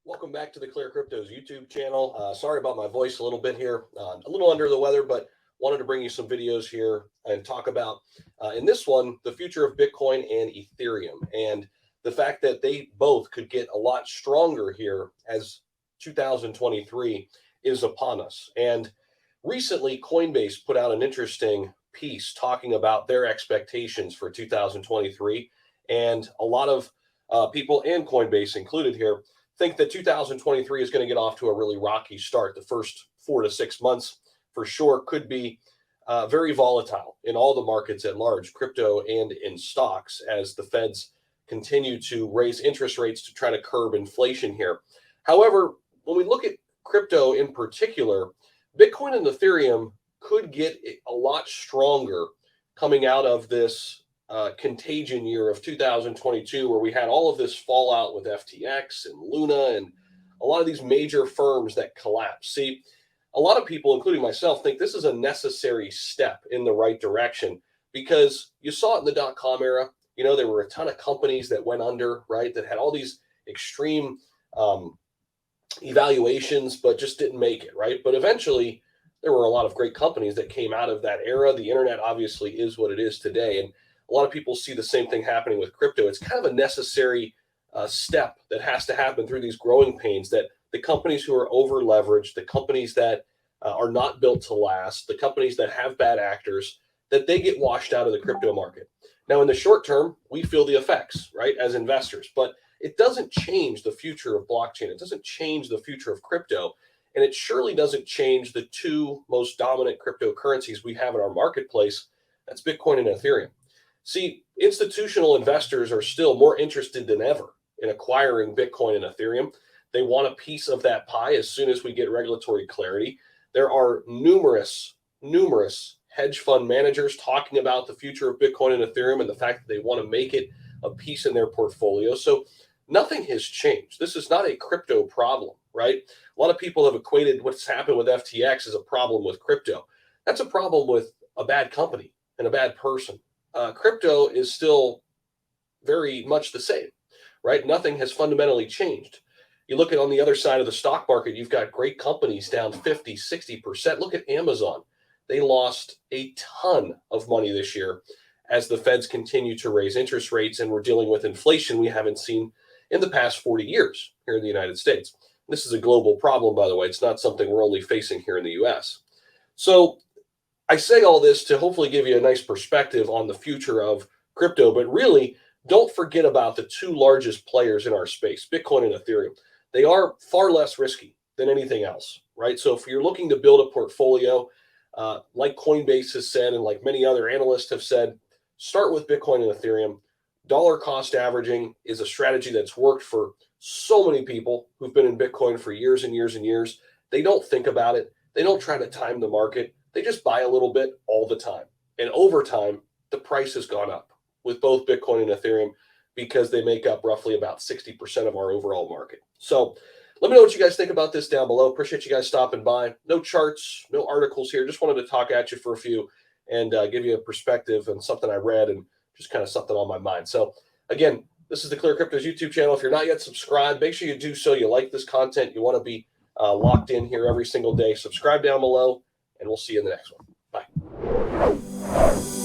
Welcome back to the ClearCryptos YouTube channel. Sorry about my voice a little bit here. A little under the weather, but wanted to bring you some videos here and talk about, in this one, the future of Bitcoin and Ethereum, and the fact that they both could get a lot stronger here as 2023 is upon us. And recently, Coinbase put out an interesting piece talking about their expectations for 2023. And a lot of people, and Coinbase included here, think that 2023 is going to get off to a really rocky start. The first 4 to 6 months for sure could be very volatile in all the markets at large, crypto and in stocks, as the Feds continue to raise interest rates to try to curb inflation here. However, when we look at crypto in particular, Bitcoin and Ethereum could get a lot stronger coming out of this contagion year of 2022, where we had all of this fallout with FTX and Luna and a lot of these major firms that collapsed. See, a lot of people, including myself, think this is a necessary step in the right direction, because you saw it in the dot-com era. You know, there were a ton of companies that went under, right, that had all these extreme evaluations, but just didn't make it, right? But eventually, there were a lot of great companies that came out of that era. The internet obviously is what it is today, and a lot of people see the same thing happening with crypto. It's kind of a necessary step that has to happen through these growing pains, that the companies who are over leveraged, the companies that are not built to last, the companies that have bad actors, that they get washed out of the crypto market. Now, in the short term, we feel the effects, right, as investors, but it doesn't change the future of blockchain. It doesn't change the future of crypto. And it surely doesn't change the two most dominant cryptocurrencies we have in our marketplace. That's Bitcoin and Ethereum. See, institutional investors are still more interested than ever in acquiring Bitcoin and Ethereum. They want a piece of that pie as soon as we get regulatory clarity. There are numerous hedge fund managers talking about the future of Bitcoin and Ethereum and the fact that they want to make it a piece in their portfolio. So nothing has changed. This is not a crypto problem, right? A lot of people have equated what's happened with FTX as a problem with crypto. That's a problem with a bad company and a bad person. Crypto is still very much the same, right? Nothing has fundamentally changed. You look at on the other side of the stock market, you've got great companies down 50, 60%. Look at Amazon. They lost a ton of money this year as the Feds continue to raise interest rates, and we're dealing with inflation we haven't seen in the past 40 years here in the United States. This is a global problem, by the way. It's not something we're only facing here in the US. So I say all this to hopefully give you a nice perspective on the future of crypto, but really don't forget about the two largest players in our space, Bitcoin and Ethereum. They are far less risky than anything else, right? So if you're looking to build a portfolio, like Coinbase has said, and like many other analysts have said, start with Bitcoin and Ethereum. Dollar cost averaging is a strategy that's worked for so many people who've been in Bitcoin for years and years and years. They don't think about it. They don't try to time the market. They just buy a little bit all the time. And over time, the price has gone up with both Bitcoin and Ethereum, because they make up roughly about 60% of our overall market. So let me know what you guys think about this down below. Appreciate you guys stopping by. No charts, no articles here. Just wanted to talk at you for a few and give you a perspective on something I read and just kind of something on my mind. So again, this is the ClearCryptos YouTube channel. If you're not yet subscribed, make sure you do so. You like this content. You want to be locked in here every single day. Subscribe down below, and we'll see you in the next one. Bye.